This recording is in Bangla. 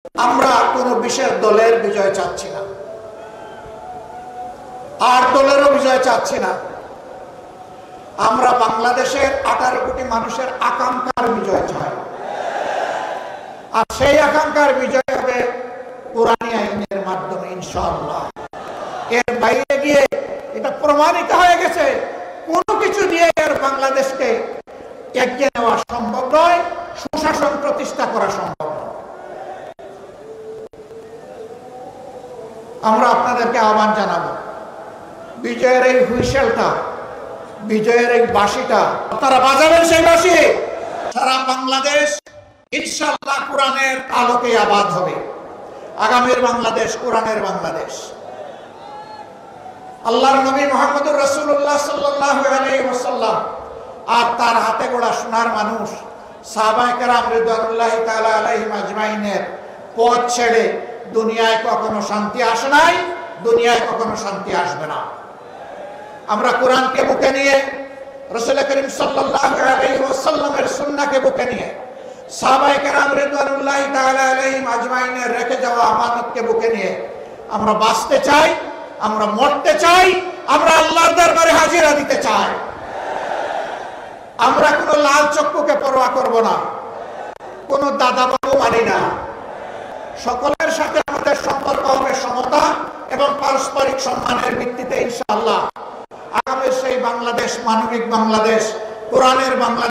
আমরা কোনো বিশেষ দলের বিজয় চাচ্ছি না, আর দলেরও বিজয় চাচ্ছি না। আমরা বাংলাদেশের 18 কোটি মানুষের আকাঙ্ক্ষার বিজয় চাই, আর সেই আকাঙ্ক্ষার বিজয় হবে কোরআনী আইনের মাধ্যমে ইনশাআল্লাহ। এর বাইরে গিয়ে এটা প্রমাণিত হয়ে গেছে কোনো কিছু দিয়ে এর বাংলাদেশকে এগিয়ে নেওয়া সম্ভব নয়, সুশাসন প্রতিষ্ঠা করা সম্ভব নয়। আমরা আপনাদেরকে আহ্বান জানাবো, বিজয়ের এই হুইসেলটা, বিজয়ের এই বাঁশিটা আপনারা বাজাবেন। সেই বাঁশি সারা বাংলাদেশ ইনশাআল্লাহ কোরআনের আলোকে আবাদ হবে। আগামীর বাংলাদেশ কোরআনের বাংলাদেশ। আল্লাহর নবী মুহাম্মদুর রাসূলুল্লাহ সাল্লাল্লাহু আলাইহি ওয়াসাল্লাম আর তার হাতে গড়া সোনার মানুষ সাহাবায়ে কেরাম রিদওয়ানুল্লাহি তাআলা আলাইহিম আজমাইনের পথ ছেড়ে দুনিয়ায় কখনো শান্তি আসে নাই, দুনিয়ায় কখনো শান্তি আসবে না। আমরা কোরআনকে বুকে নিয়ে, রাসূল করিম সাল্লাল্লাহু আলাইহি ওয়াসাল্লামের সুন্নাহকে বুকে নিয়ে, সাহাবায়ে কেরাম রিদওয়ানুল্লাহি তাআলা আলাইহিম আজমাইনের রেখে যাওয়া আমানতকে বুকে নিয়ে আমরা বাঁচতে চাই, আমরা মরতে চাই, আমরা আল্লাহর দরবারে হাজিরা দিতে চাই। আমরা কোনো লাল চক্ষুকে পরোয়া করব না, কোনো দাদাবাবু মানি না। সকলের সাথে আমাদের সম্পর্ক হবে সমতা এবং পারস্পরিক সম্মানের ভিত্তিতে ইনশাআল্লাহ। আগামী সেই বাংলাদেশ মানবিক বাংলাদেশ, কোরআনের বাংলাদেশ।